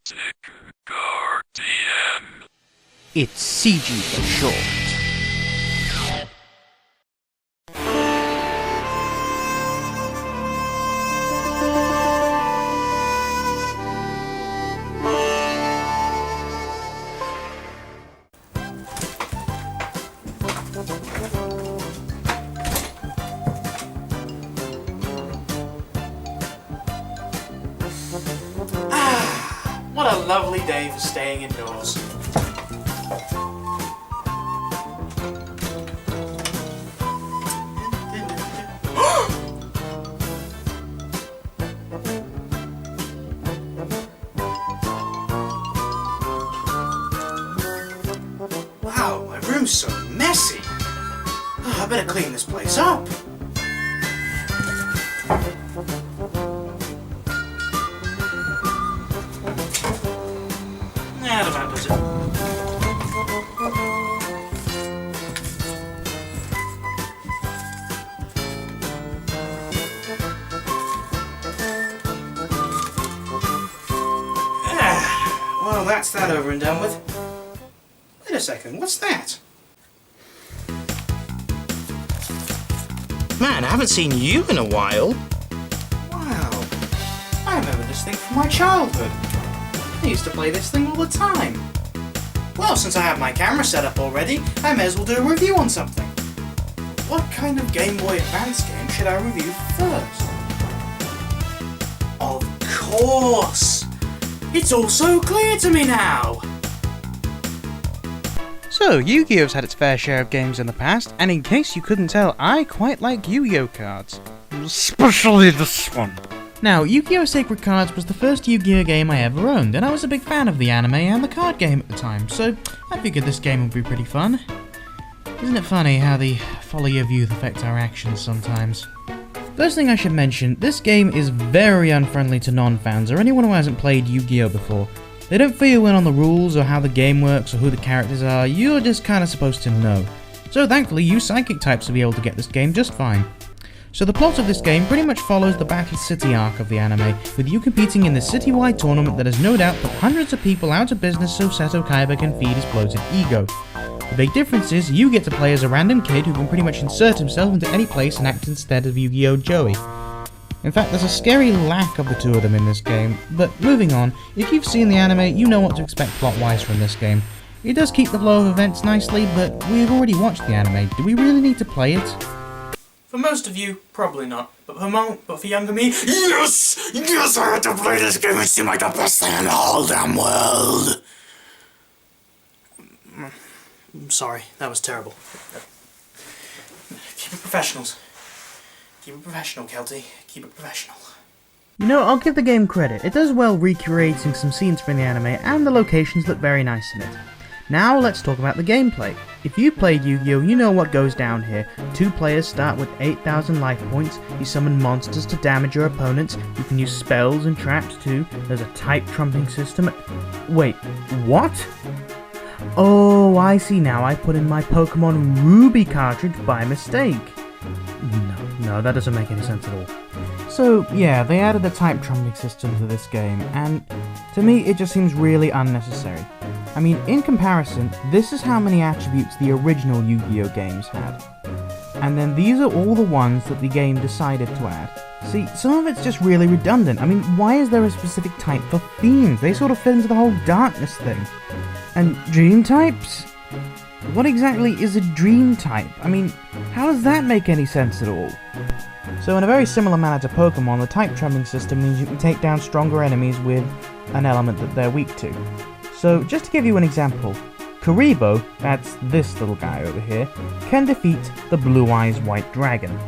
Celtic Guardian. It's CG for short. What a lovely day for staying indoors. Wow, my room's so messy. I better clean this place up. That about does it. Well, that's that over and done with. Wait a second, what's that? Man, I haven't seen you in a while. Wow, I remember this thing from my childhood. I used to play this thing all the time. Well, since I have my camera set up already, I may as well do a review on something. What kind of Game Boy Advance game should I review first? Of course! It's all so clear to me now! So, Yu-Gi-Oh's had its fair share of games in the past, and in case you couldn't tell, I quite like Yu-Gi-Oh cards. Especially this one. Now, Yugioh Sacred Cards was the first Yu-Gi-Oh game I ever owned, and I was a big fan of the anime and the card game at the time, so I figured this game would be pretty fun. Isn't it funny how the folly of youth affects our actions sometimes? First thing I should mention, this game is very unfriendly to non-fans or anyone who hasn't played Yu-Gi-Oh before. They don't fill you in on the rules or how the game works or who the characters are, you're just kinda supposed to know. So thankfully you psychic types will be able to get this game just fine. So the plot of this game pretty much follows the Battle City arc of the anime, with you competing in this city-wide tournament that has no doubt put hundreds of people out of business so Seto Kaiba can feed his bloated ego. The big difference is, you get to play as a random kid who can pretty much insert himself into any place and act instead of Yu-Gi-Oh! Joey. In fact, there's a scary lack of the two of them in this game, but moving on, if you've seen the anime, you know what to expect plot-wise from this game. It does keep the flow of events nicely, but we've already watched the anime, do we really need to play it? For most of you, probably not. But for younger me, yes! Yes, I had to play this game. It seemed like the best thing in the whole damn world. I'm sorry, that was terrible. Keep it professionals. Keep it professional, Kelty. Keep it professional. You know, I'll give the game credit. It does well recreating some scenes from the anime, and the locations look very nice in it. Now let's talk about the gameplay. If you played Yu-Gi-Oh, you know what goes down here. Two players start with 8,000 life points, you summon monsters to damage your opponents, you can use spells and traps too, there's a type trumping system. Wait, what? Oh, I see now, I put in my Pokemon Ruby cartridge by mistake. No, that doesn't make any sense at all. So, yeah, they added a type trumping system to this game, and to me it just seems really unnecessary. I mean, in comparison, this is how many attributes the original Yu-Gi-Oh games had. And then these are all the ones that the game decided to add. See, some of it's just really redundant. I mean, why is there a specific type for fiends? They sort of fit into the whole darkness thing. And dream types? What exactly is a dream type? I mean, how does that make any sense at all? So in a very similar manner to Pokemon, the type trumping system means you can take down stronger enemies with an element that they're weak to. So, just to give you an example, Karibo, that's this little guy over here, can defeat the Blue Eyes White Dragon.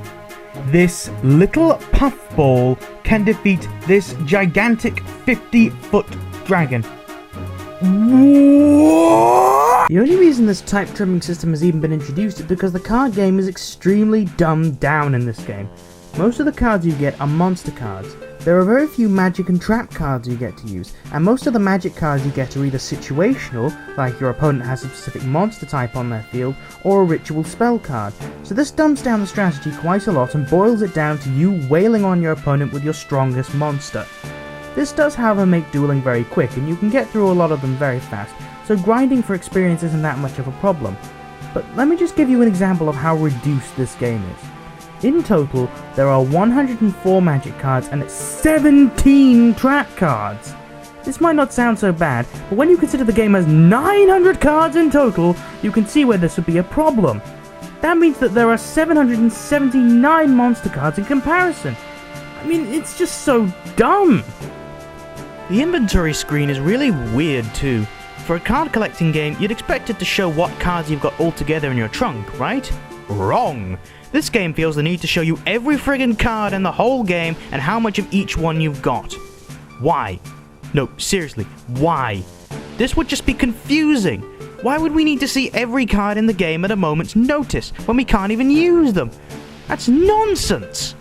This little puffball can defeat this gigantic 50-foot dragon. What? The only reason this type trimming system has even been introduced is because the card game is extremely dumbed down in this game. Most of the cards you get are monster cards. There are very few magic and trap cards you get to use, and most of the magic cards you get are either situational, like your opponent has a specific monster type on their field, or a ritual spell card. So this dumbs down the strategy quite a lot and boils it down to you wailing on your opponent with your strongest monster. This does however make dueling very quick, and you can get through a lot of them very fast, so grinding for experience isn't that much of a problem. But let me just give you an example of how reduced this game is. In total, there are 104 magic cards and 17 track cards. This might not sound so bad, but when you consider the game has 900 cards in total, you can see where this would be a problem. That means that there are 779 monster cards in comparison. I mean, it's just so dumb. The inventory screen is really weird too. For a card collecting game, you'd expect it to show what cards you've got all together in your trunk, right? Wrong! This game feels the need to show you every friggin' card in the whole game and how much of each one you've got. Why? No, seriously, why? This would just be confusing. Why would we need to see every card in the game at a moment's notice when we can't even use them? That's nonsense!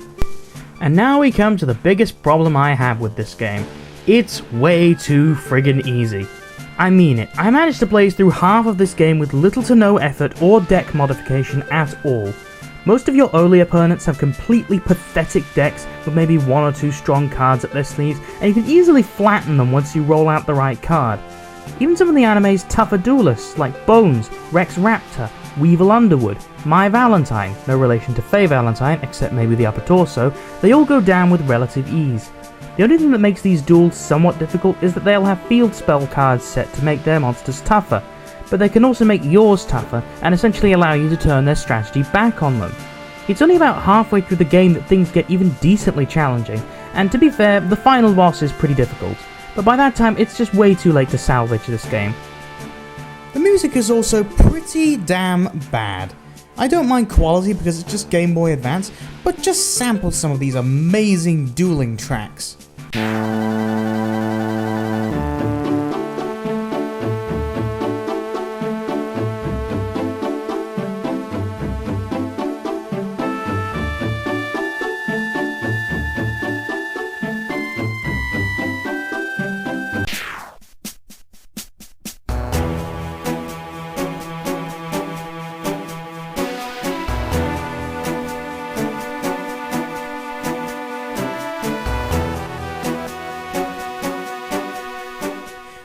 And now we come to the biggest problem I have with this game. It's way too friggin' easy. I mean it, I managed to blaze through half of this game with little to no effort or deck modification at all. Most of your early opponents have completely pathetic decks with maybe one or two strong cards up their sleeves, and you can easily flatten them once you roll out the right card. Even some of the anime's tougher duelists like Bones, Rex Raptor, Weevil Underwood, My Valentine, no relation to Faye Valentine except maybe the upper torso, they all go down with relative ease. The only thing that makes these duels somewhat difficult is that they'll have field spell cards set to make their monsters tougher, but they can also make yours tougher and essentially allow you to turn their strategy back on them. It's only about halfway through the game that things get even decently challenging, and to be fair, the final boss is pretty difficult, but by that time it's just way too late to salvage this game. The music is also pretty damn bad. I don't mind quality because it's just Game Boy Advance, but just sample some of these amazing dueling tracks.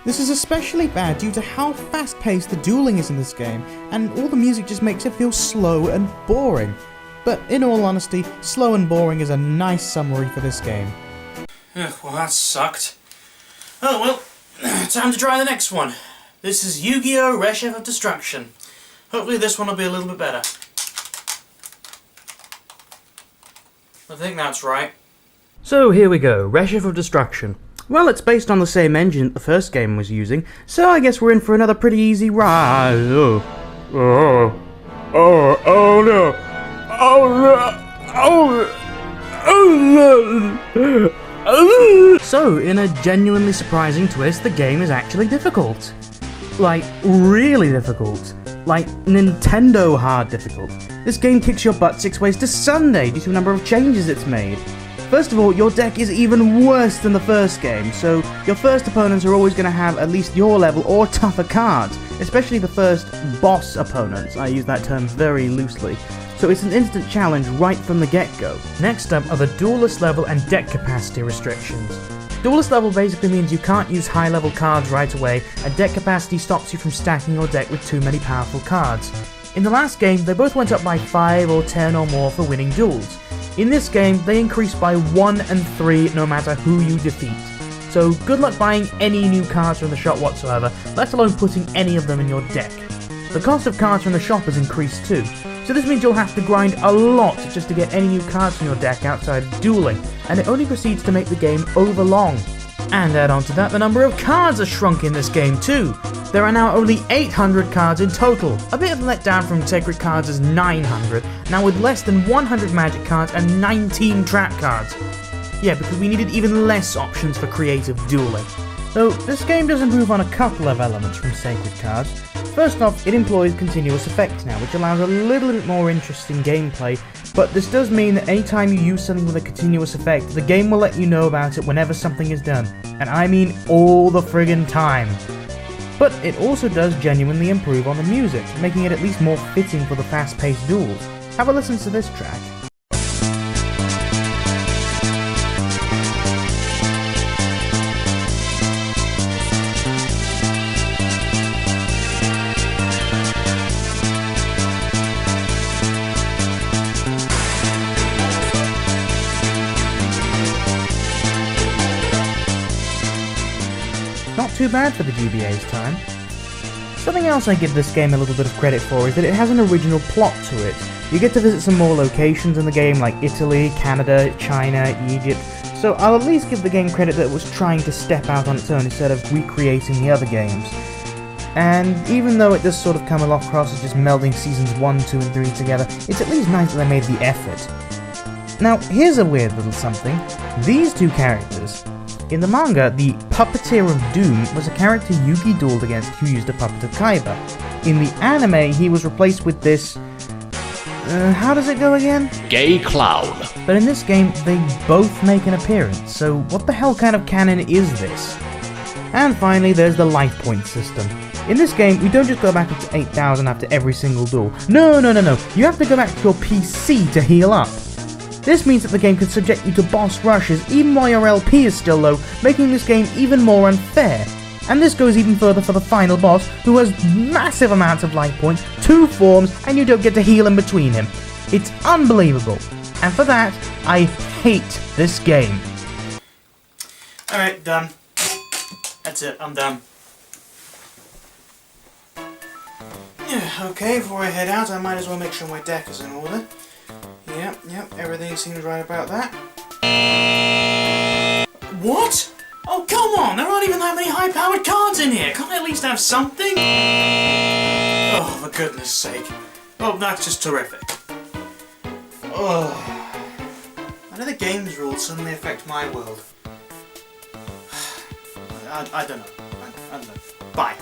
This is especially bad due to how fast-paced the dueling is in this game, and all the music just makes it feel slow and boring. But in all honesty, slow and boring is a nice summary for this game. Well, that sucked. Oh well, time to try the next one. This is Yugioh Reshef of Destruction. Hopefully this one will be a little bit better. I think that's right. So here we go, Reshef of Destruction. Well, it's based on the same engine that the first game was using, so I guess we're in for another pretty easy ride. Oh no. So, in a genuinely surprising twist, the game is actually difficult. Like, really difficult. Like, Nintendo hard difficult. This game kicks your butt 6 ways to Sunday due to a number of changes it's made. First of all, your deck is even worse than the first game, so your first opponents are always going to have at least your level or tougher cards, especially the first boss opponents. I use that term very loosely. So it's an instant challenge right from the get-go. Next up are the duelist level and deck capacity restrictions. Duelist level basically means you can't use high level cards right away, and deck capacity stops you from stacking your deck with too many powerful cards. In the last game, they both went up by 5 or 10 or more for winning duels. In this game, they increase by 1 and 3 no matter who you defeat. So good luck buying any new cards from the shop whatsoever, let alone putting any of them in your deck. The cost of cards from the shop has increased too, so this means you'll have to grind a lot just to get any new cards from your deck outside of dueling, and it only proceeds to make the game overlong. And add on to that, the number of cards has shrunk in this game too. There are now only 800 cards in total, a bit of a letdown from Sacred cards as 900, now with less than 100 magic cards and 19 trap cards. Yeah, because we needed even less options for creative dueling. Though, this game does improve on a couple of elements from Sacred cards. First off, it employs continuous effects now, which allows a little bit more interesting gameplay, but this does mean that anytime you use something with a continuous effect, the game will let you know about it whenever something is done, and I mean all the friggin' time. But it also does genuinely improve on the music, making it at least more fitting for the fast-paced duels. Have a listen to this track. not too bad for the GBA's time. Something else I give this game a little bit of credit for is that it has an original plot to it. You get to visit some more locations in the game like Italy, Canada, China, Egypt, so I'll at least give the game credit that it was trying to step out on its own instead of recreating the other games. And even though it does sort of come across as just melding seasons 1, 2 and 3 together, it's at least nice that they made the effort. Now, here's a weird little something. These two characters, in the manga, the Puppeteer of Doom was a character Yugi dueled against who used a puppet of Kaiba. In the anime, he was replaced with this... how does it go again? Gay clown. But in this game, they both make an appearance, so what the hell kind of canon is this? And finally, there's the life point system. In this game, we don't just go back up to 8,000 after every single duel. No. You have to go back to your PC to heal up. This means that the game can subject you to boss rushes even while your LP is still low, making this game even more unfair. And this goes even further for the final boss, who has massive amounts of life points, 2 forms, and you don't get to heal in between him. It's unbelievable. And for that, I hate this game. Alright, done. That's it, I'm done. Okay, before I head out, I might as well make sure my deck is in order. Yep, everything seems right about that. What? Oh, come on! There aren't even that many high-powered cards in here! Can't I at least have something? Oh, for goodness sake. Oh, that's just terrific. Oh. How do the game's rules suddenly affect my world? I don't know. I don't know. Bye.